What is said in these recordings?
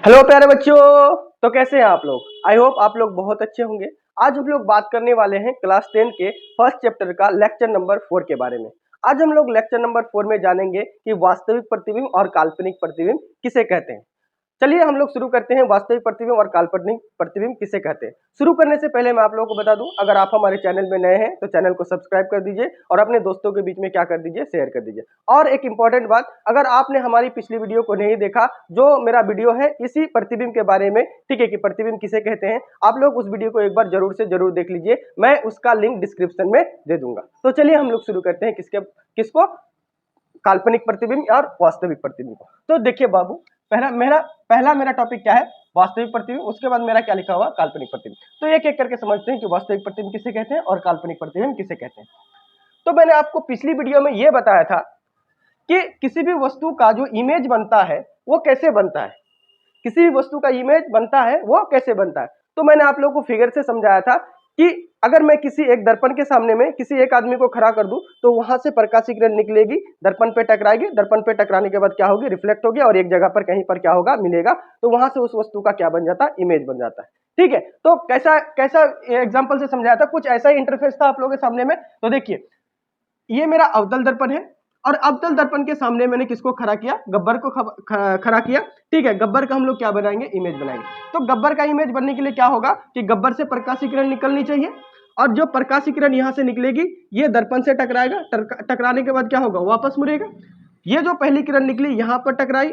Hello प्यारे बच्चों। तो कैसे हैं आप लोग? आई होप आप लोग बहुत अच्छे होंगे। आज हम लोग बात करने वाले हैं क्लास 10 के फर्स्ट चैप्टर का लेक्चर नंबर 4 के बारे में। आज हम लोग लेक्चर नंबर 4 में जानेंगे कि वास्तविक प्रतिबिंब और काल्पनिक प्रतिबिंब किसे कहते हैं। चलिए हम लोग शुरू करते हैं। वास्तविक प्रतिबिंब और काल्पनिक प्रतिबिंब किसे कहते हैं। शुरू करने से पहले मैं आप लोगों को बता दूं, अगर आप हमारे चैनल में नए हैं तो चैनल को सब्सक्राइब कर दीजिए और अपने दोस्तों के बीच में क्या कर दीजिए, शेयर कर दीजिए। और एक इंपॉर्टेंट बात, अगर आपने हमारी पिछली वीडियो को नहीं देखा, जो मेरा वीडियो है इसी प्रतिबिंब के बारे में, ठीक है, कि प्रतिबिंब किसे कहते हैं, आप लोग उस वीडियो को एक बार जरूर से जरूर देख लीजिए। मैं उसका लिंक डिस्क्रिप्शन में दे दूंगा। तो चलिए हम लोग शुरू करते हैं किसको, काल्पनिक प्रतिबिंब और वास्तविक प्रतिबिंब को। तो देखिए बाबू, पहला मेरा टॉपिक क्या है, वास्तविक प्रतिबिंब। उसके बाद मेरा क्या लिखा हुआ, काल्पनिक प्रतिबिंब। तो एक एक करके समझते हैं कि वास्तविक प्रतिबिंब किसे कहते हैं और काल्पनिक प्रतिबिंब किसे कहते हैं। तो मैंने आपको पिछली वीडियो में यह बताया था कि किसी भी वस्तु का जो इमेज बनता है वो कैसे बनता है, किसी भी वस्तु का इमेज बनता है वो कैसे बनता है। तो मैंने आप लोगों को फिगर से समझाया था कि अगर मैं किसी एक दर्पण के सामने में किसी एक आदमी को खड़ा कर दूं तो वहां से प्रकाशीय किरण निकलेगी, दर्पण पे टकराएगी, दर्पण पे टकराने के बाद क्या होगी, रिफ्लेक्ट होगी और एक जगह पर कहीं पर क्या होगा, मिलेगा। तो वहां से उस वस्तु का क्या बन जाता है, इमेज बन जाता है। ठीक है, तो कैसा कैसा एग्जाम्पल से समझाया था, कुछ ऐसा ही इंटरफेस था आप लोगों के सामने में। तो देखिए, ये मेरा अवतल दर्पण है और अवतल दर्पण के सामने मैंने किसको खड़ा किया, गब्बर को खड़ा किया। ठीक है, गब्बर का हम लोग क्या बनाएंगे, इमेज बनाएंगे। तो गब्बर का इमेज बनने के लिए क्या होगा कि गब्बर से प्रकाशीय किरण निकलनी चाहिए और जो प्रकाशीय किरण यहां से निकलेगी ये दर्पण से टकराएगा, टकराने के बाद क्या होगा, वापस मुड़ेगा। ये जो पहली किरण निकली यहाँ पर टकराई,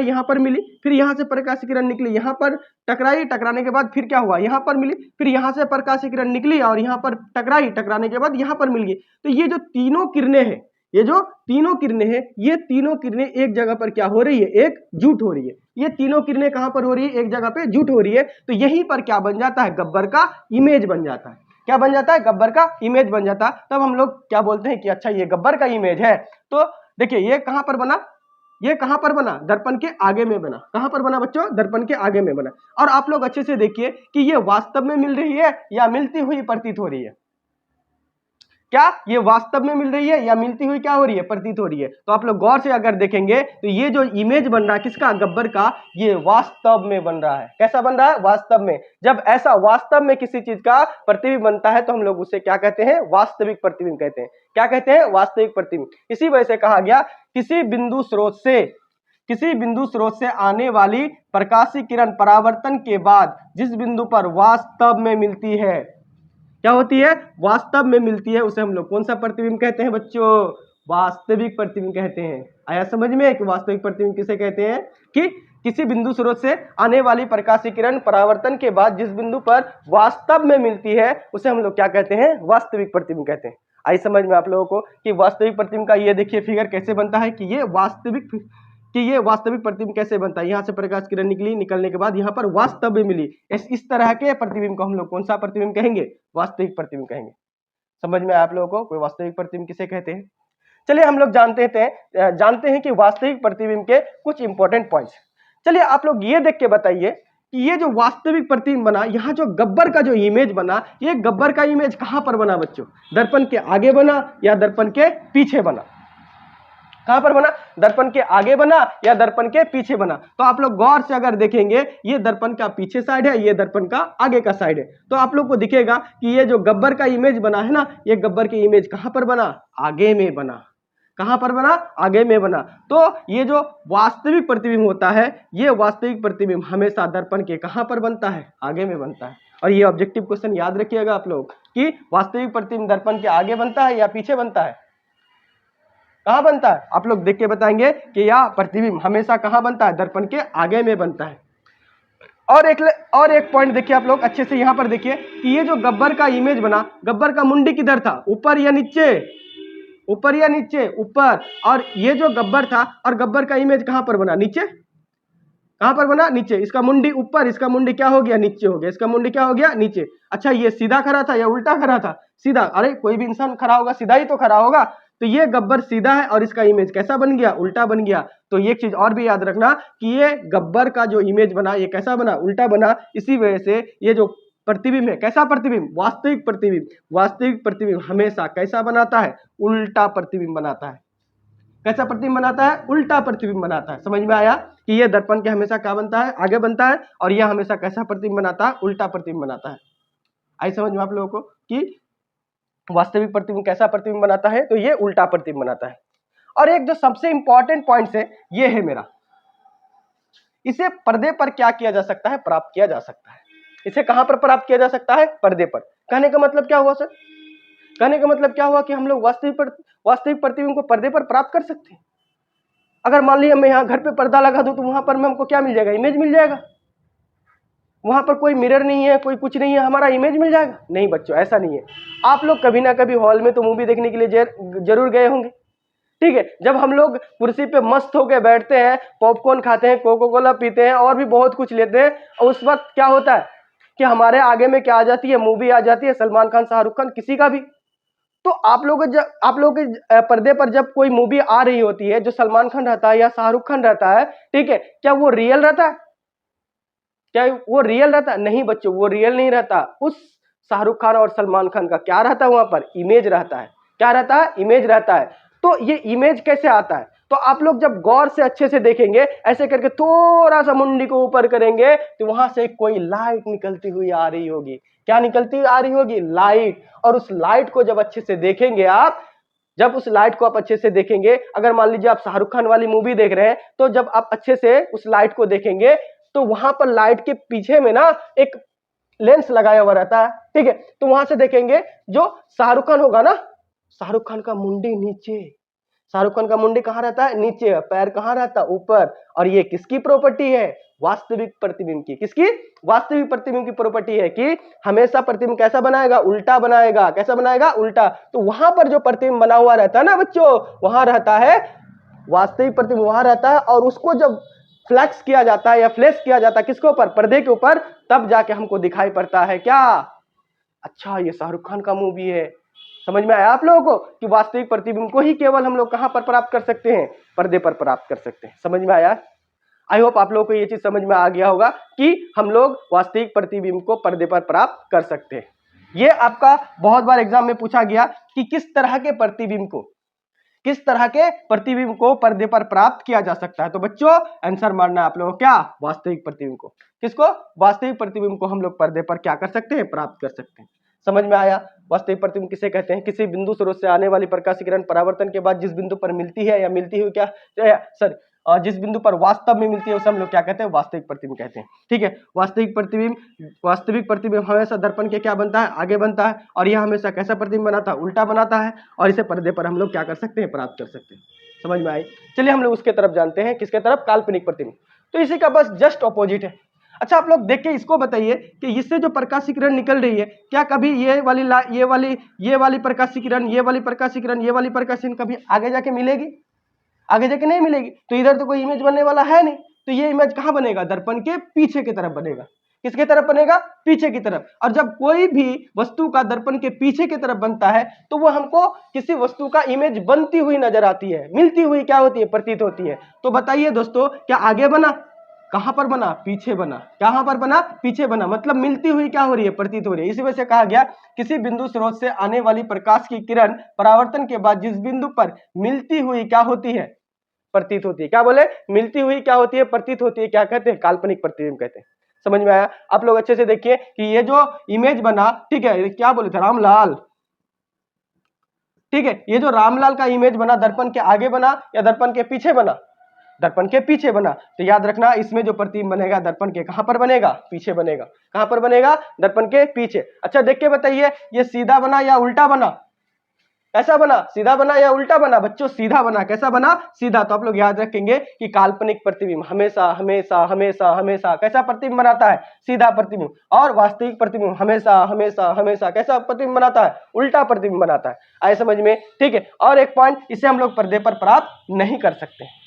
यहाँ पर मिली, फिर यहाँ से प्रकाशीय किरण निकली, यहाँ पर टकराई, टकराने के बाद फिर क्या हुआ, यहाँ पर मिली, फिर यहाँ से प्रकाशीय किरण निकली और यहाँ पर टकराई, टकराने के बाद यहाँ पर मिल गई। तो ये जो तीनों किरणें हैं, ये जो तीनों किरणें हैं, ये तीनों किरणें एक जगह पर क्या हो रही है, एकजुट हो रही है। ये तीनों किरणें कहां पर हो रही है, एक जगह पे जुट हो रही है। तो यहीं पर क्या बन जाता है, गब्बर का इमेज बन जाता है। क्या बन जाता है, गब्बर का इमेज बन जाता है। तब हम लोग क्या बोलते हैं कि अच्छा ये गब्बर का इमेज है। तो देखिए ये कहां पर बना, ये कहां पर बना, दर्पण के आगे में बना। कहां पर बना बच्चों, दर्पण के आगे में बना। और आप लोग अच्छे से देखिए कि ये वास्तव में मिल रही है या मिलती हुई प्रतीत हो रही है। क्या ये वास्तव में मिल रही है या मिलती हुई क्या हो रही है, प्रतीत हो रही है। तो आप लोग गौर से अगर देखेंगे तो ये जो इमेज बन रहा है किसका, गब्बर का, ये वास्तव में बन रहा है। कैसा बन रहा है, वास्तव में। जब ऐसा वास्तव में किसी चीज का प्रतिबिंब बनता है तो हम लोग उसे क्या कहते हैं, वास्तविक प्रतिबिंब कहते हैं। क्या कहते हैं, वास्तविक प्रतिबिंब। इसी वजह से कहा गया किसी बिंदु स्रोत से आने वाली प्रकाशीय किरण परावर्तन के बाद जिस बिंदु पर वास्तव में मिलती है, क्या होती है, वास्तव में मिलती है, उसे हम लोग कौन सा प्रतिबिंब कहते हैं बच्चों, वास्तविक प्रतिबिंब कहते हैं। आया समझ में कि वास्तविक प्रतिबिंब किसे कहते हैं, कि किसी बिंदु स्रोत से आने वाली प्रकाशीय किरण परावर्तन के बाद जिस बिंदु पर वास्तव में मिलती है उसे हम लोग क्या कहते हैं, वास्तविक प्रतिबिंब कहते हैं। आई समझ में आप लोगों को कि वास्तविक प्रतिबिंब का ये देखिए फिगर कैसे बनता है, कि ये वास्तविक प्रतिबिंब कैसे बनता है। यहाँ से प्रकाश किरण निकली, निकलने के बाद यहाँ पर वास्तव में मिली। इस तरह के प्रतिबिंब को हम लोग कौन सा प्रतिबिंब कहेंगे, वास्तविक प्रतिबिंब कहेंगे। समझ में आप लोगों को कोई वास्तविक प्रतिबिंब किसे कहते हैं। चलिए हम लोग जानते हैं कि वास्तविक प्रतिबिंब के कुछ इंपॉर्टेंट पॉइंट्स। चलिए आप लोग ये देख के बताइए कि ये जो वास्तविक प्रतिबिंब बना, यहाँ जो गब्बर का जो इमेज बना, ये गब्बर का इमेज कहां पर बना बच्चों, दर्पण के आगे बना या दर्पण के पीछे बना। कहां पर बना, दर्पण के आगे बना या दर्पण के पीछे बना। तो आप लोग गौर से अगर देखेंगे, ये दर्पण का पीछे साइड है, ये दर्पण का आगे का साइड है। तो आप लोग को दिखेगा कि ये जो गब्बर का इमेज बना है ना, ये गब्बर की इमेज कहां पर बना, आगे में बना। कहां पर बना, आगे में बना। तो ये जो वास्तविक प्रतिबिंब होता है, ये वास्तविक प्रतिबिंब हमेशा दर्पण के कहां पर बनता है, आगे में बनता है। और ये ऑब्जेक्टिव क्वेश्चन याद रखिएगा आप लोग कि वास्तविक प्रतिबिंब दर्पण के आगे बनता है या पीछे बनता है, कहां बनता है। आप लोग देख के बताएंगे कि यह प्रतिबिंब हमेशा कहां बनता है, दर्पण के आगे में बनता है। और एक पॉइंट देखिए आप लोग अच्छे से, यहां पर देखिए कि ये जो गब्बर का इमेज बना, गब्बर का मुंडी किधर था, ऊपर या नीचे, ऊपर या नीचे, ऊपर। और ये जो गब्बर था और गब्बर का इमेज कहां पर बना, नीचे। कहां पर बना, नीचे। इसका मुंडी ऊपर, इसका मुंडी क्या हो गया, नीचे हो गया। इसका मुंडी क्या हो गया, नीचे। अच्छा ये सीधा खड़ा था या उल्टा खड़ा था, सीधा। अरे कोई भी इंसान खड़ा होगा सीधा ही तो खड़ा होगा। तो ये गब्बर सीधा है और इसका इमेज कैसा बन गया, उल्टा बन गया। तो एक चीज और भी याद रखना कि ये गब्बर का जो इमेज बना ये कैसा बना, उल्टा बना। इसी वजह से ये जो प्रतिबिंब है, कैसा प्रतिबिंब, वास्तविक प्रतिबिंब। वास्तविक प्रतिबिंब हमेशा कैसा बनाता है, उल्टा प्रतिबिंब बनाता है। कैसा प्रतिबिंब बनाता है, उल्टा प्रतिबिंब बनाता है। समझ में आया कि ये दर्पण के हमेशा क्या बनता है, आगे बनता है, और यह हमेशा कैसा प्रतिबिंब बनाता है, उल्टा प्रतिबिंब बनाता है। आई समझ में आप लोगों को कि वास्तविक प्रतिबिंब कैसा प्रतिबिंब बनाता है, तो ये उल्टा प्रतिबिंब बनाता है। और एक जो सबसे इंपॉर्टेंट पॉइंट है ये है मेरा, इसे पर्दे पर क्या किया जा सकता है, प्राप्त किया जा सकता है। इसे कहां पर प्राप्त किया जा सकता है, पर्दे पर। कहने का मतलब क्या हुआ सर, कहने का मतलब क्या हुआ कि हम लोग वास्तविक प्रतिबिंब को पर्दे पर प्राप्त कर सकते हैं। अगर मान लीजिए मैं यहाँ घर पे पर्दा लगा दूं तो वहां पर हमको क्या मिल जाएगा, इमेज मिल जाएगा। वहां पर कोई मिरर नहीं है, कोई कुछ नहीं है, हमारा इमेज मिल जाएगा। नहीं बच्चों, ऐसा नहीं है। आप लोग कभी ना कभी हॉल में तो मूवी देखने के लिए जरूर गए होंगे, ठीक है। जब हम लोग कुर्सी पे मस्त होकर बैठते हैं, पॉपकॉर्न खाते हैं, कोका कोला पीते हैं और भी बहुत कुछ लेते हैं, और उस वक्त क्या होता है कि हमारे आगे में क्या आ जाती है, मूवी आ जाती है, सलमान खान, शाहरुख खान, किसी का भी। तो आप लोग के पर्दे पर जब कोई मूवी आ रही होती है जो सलमान खान रहता है या शाहरुख खान रहता है, ठीक है, क्या वो रियल रहता है, क्या वो रियल रहता है? नहीं बच्चों, वो रियल नहीं रहता। उस शाहरुख खान और सलमान खान का क्या रहता है, वहां पर इमेज रहता है। क्या रहता है, इमेज रहता है। तो ये इमेज कैसे आता है, तो आप लोग जब गौर से अच्छे से देखेंगे, ऐसे करके थोड़ा सा मुंडी को ऊपर करेंगे तो वहां से कोई लाइट निकलती हुई आ रही होगी। क्या निकलती हुई आ रही होगी, लाइट। और उस लाइट को जब अच्छे से देखेंगे आप, जब उस लाइट को आप अच्छे से देखेंगे, अगर मान लीजिए आप शाहरुख खान वाली मूवी देख रहे हैं, तो जब आप अच्छे से उस लाइट को देखेंगे तो वहां पर लाइट के पीछे में ना एक लेंस लगाया हुआ रहता है, ठीक है। तो वहां से देखेंगे जो शाहरुख खान होगा ना, शाहरुख खान का मुंडी नीचे, शाहरुख खान का मुंडी कहां रहता है, नीचे, पैर कहां रहता है, ऊपर। और ये किसकी प्रॉपर्टी है, वास्तविक प्रतिबिंब की। किसकी, वास्तविक प्रतिबिंब की प्रॉपर्टी है कि हमेशा प्रतिबिंब कैसा बनाएगा, उल्टा बनाएगा। कैसा बनाएगा, उल्टा। तो वहां पर जो प्रतिबिंब बना हुआ रहता है ना बच्चों, वहां रहता है वास्तविक प्रतिबिंब, वहां रहता है। और उसको जब फ्लैक्स किया जाता है या फ्लैश किया जाता है किसके ऊपर, पर्दे के ऊपर, तब जाके हमको दिखाई पड़ता है क्या, अच्छा ये शाहरुख खान का मूवी है। समझ में आया आप लोगों को कि वास्तविक प्रतिबिंब को ही केवल हम लोग कहां पर प्राप्त कर सकते हैं, पर्दे पर प्राप्त कर सकते हैं। समझ में आया? आई होप आप लोगों को ये चीज समझ में आ गया होगा कि हम लोग वास्तविक प्रतिबिंब को पर्दे पर प्राप्त कर सकते हैं। ये आपका बहुत बार एग्जाम में पूछा गया कि किस तरह के प्रतिबिंब को पर्दे पर प्राप्त किया जा सकता है। तो बच्चों आंसर मारना आप लोगों को, क्या, वास्तविक प्रतिबिंब को। किसको, वास्तविक प्रतिबिंब को हम लोग पर्दे पर क्या कर सकते हैं, प्राप्त कर सकते हैं। समझ में आया? वास्तविक प्रतिबिंब किसे कहते हैं, किसी बिंदु स्रोत से आने वाली प्रकाश किरण परावर्तन के बाद जिस बिंदु पर मिलती है या मिलती हुई जिस बिंदु पर वास्तव में मिलती है उसे हम लोग क्या कहते हैं, वास्तविक प्रतिबिंब कहते हैं। ठीक है, वास्तविक प्रतिबिंब हमेशा दर्पण के क्या बनता है, आगे बनता है। और यह हमेशा कैसा प्रतिबिंब बनाता है, उल्टा बनाता है। और इसे पर्दे पर हम लोग क्या कर सकते हैं, प्राप्त कर सकते हैं। समझ में आई? चलिए हम लोग उसके तरफ जानते हैं, किसके तरफ, काल्पनिक प्रतिबिंब। तो इसी का बस जस्ट ऑपोजिट है। अच्छा आप लोग देख के इसको बताइए कि इससे जो प्रकाश किरण निकल रही है, क्या कभी ये वाली प्रकाश किरण, ये वाली प्रकाश किरण, ये वाली प्रकाश किरण कभी आगे जाके मिलेगी? आगे जाके नहीं मिलेगी। तो इधर तो कोई इमेज बनने वाला है नहीं, तो ये इमेज कहां बनेगा, दर्पण के पीछे की तरफ बनेगा। किसके तरफ बनेगा, पीछे की तरफ। और जब कोई भी वस्तु का दर्पण के पीछे की तरफ बनता है तो वो हमको किसी वस्तु का इमेज बनती हुई नजर आती है, मिलती हुई क्या होती है, प्रतीत होती है। तो बताइए दोस्तों, क्या आगे बना, कहां पर बना, पीछे बना। कहां पर बना, पीछे बना। मतलब मिलती हुई क्या हो रही है, प्रतीत हो रही है। इसी वजह से कहा गया किसी बिंदु स्रोत से आने वाली प्रकाश की किरण परावर्तन के बाद जिस बिंदु पर मिलती हुई क्या होती है, प्रतीत होती है। क्या बोले, मिलती हुई क्या होती है, प्रतीत होती है। क्या कहते हैं, काल्पनिक प्रतिबिंब कहते हैं। समझ में आया? आप लोग अच्छे से देखिए कि ये जो इमेज बना, ठीक है, क्या बोले थे, रामलाल, ठीक है, ये जो रामलाल का इमेज बना, दर्पण के आगे बना या दर्पण के पीछे बना, दर्पण के पीछे बना। तो याद रखना इसमें जो प्रतिबिंब बनेगा दर्पण के कहां पर बनेगा, पीछे बनेगा। कहां पर बनेगा, दर्पण के पीछे। अच्छा देख के बताइए, ये सीधा बना या उल्टा बना, कैसा बना, सीधा बना या उल्टा बना? बच्चों सीधा बना। कैसा बना, सीधा। तो आप लोग याद रखेंगे कि काल्पनिक प्रतिबिंब हमेशा हमेशा हमेशा हमेशा कैसा प्रतिबिंब बनाता है, सीधा प्रतिबिंब। और वास्तविक प्रतिबिंब हमेशा हमेशा हमेशा कैसा प्रतिबिंब बनाता है, उल्टा प्रतिबिंब बनाता है। आए समझ में? ठीक है। और एक पॉइंट, इसे हम लोग पर्दे पर प्राप्त नहीं कर सकते,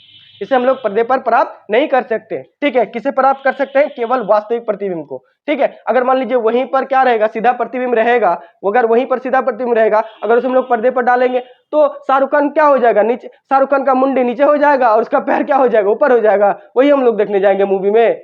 इसे हम लोग पर्दे पर प्राप्त नहीं कर सकते। ठीक है, किसे प्राप्त कर सकते हैं, केवल वास्तविक प्रतिबिंब को। ठीक है, अगर मान लीजिए वहीं पर क्या रहेगा, सीधा प्रतिबिंब रहेगा, अगर वहीं पर सीधा प्रतिबिंब रहेगा, अगर उसे हम लोग पर्दे पर डालेंगे तो शाहरुख खान क्या हो जाएगा, नीचे, शाहरुख खान का मुंडी नीचे हो जाएगा और उसका पैर क्या हो जाएगा, ऊपर हो जाएगा। वही हम लोग देखने जाएंगे मूवी में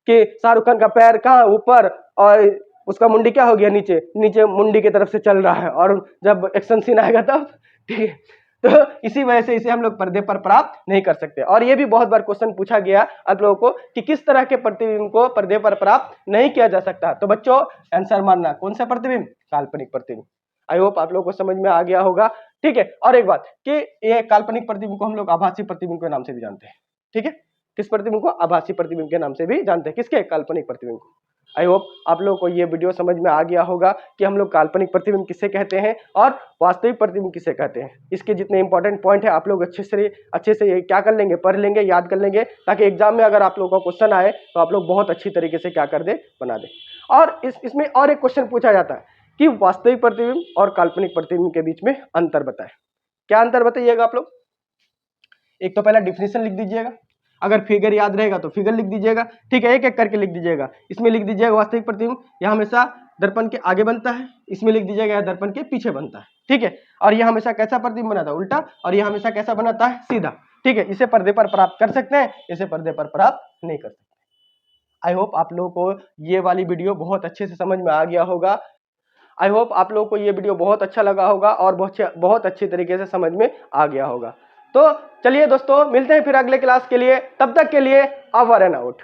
कि शाहरुख खान का पैर कहाँ, ऊपर, और उसका मुंडी क्या हो गया, नीचे, नीचे मुंडी की तरफ से चल रहा है। और जब एक्शन सीन आएगा तब, ठीक है, तो इसी वजह से इसे हम लोग पर्दे पर प्राप्त नहीं कर सकते। और ये भी बहुत बार क्वेश्चन पूछा गया आप लोगों को कि किस तरह के प्रतिबिंब को पर्दे पर प्राप्त नहीं किया जा सकता। तो बच्चों आंसर मानना, कौन सा प्रतिबिंब? काल्पनिक प्रतिबिंब। आई होप आप लोगों को समझ में आ गया होगा। ठीक है, और एक बात कि ये काल्पनिक प्रतिबिंब को हम लोग आभासी प्रतिबिंब के नाम से भी जानते हैं। ठीक है, किस प्रतिबिंब को? आभासी प्रतिबिंब के नाम से भी जानते हैं। किसके? काल्पनिक प्रतिबिंब को। आई होप आप लोगों को ये वीडियो समझ में आ गया होगा कि हम लोग काल्पनिक प्रतिबिंब किसे कहते हैं और वास्तविक प्रतिबिंब किसे कहते हैं। इसके जितने इंपॉर्टेंट पॉइंट है आप लोग अच्छे से ये क्या कर लेंगे, पढ़ लेंगे, याद कर लेंगे, ताकि एग्जाम में अगर आप लोगों का क्वेश्चन आए तो आप लोग बहुत अच्छी तरीके से क्या कर दे, बना दे। और इसमें और एक क्वेश्चन पूछा जाता है कि वास्तविक प्रतिबिंब और काल्पनिक प्रतिबिंब के बीच में अंतर बताएं। क्या अंतर बताइएगा आप लोग? एक तो पहला डिफिनेशन लिख दीजिएगा, अगर फिगर याद रहेगा तो फिगर लिख दीजिएगा। ठीक है, एक एक करके लिख दीजिएगा। इसमें लिख दीजिएगा वास्तविक प्रतिबिंब यह हमेशा दर्पण के आगे बनता है, इसमें लिख दीजिएगा यह दर्पण के पीछे बनता है। ठीक है, और यह हमेशा कैसा प्रतिबिंब बनाता है? उल्टा। और यह हमेशा कैसा बनाता है? सीधा। ठीक है, इसे पर्दे पर प्राप्त कर सकते हैं, इसे पर्दे पर प्राप्त नहीं कर सकते। आई होप आप लोगों को ये वाली वीडियो बहुत अच्छे से समझ में आ गया होगा। आई होप आप लोगों को ये वीडियो बहुत अच्छा लगा होगा और बहुत अच्छी तरीके से समझ में आ गया होगा। तो चलिए दोस्तों, मिलते हैं फिर अगले क्लास के लिए। तब तक के लिए ओवर एंड आउट।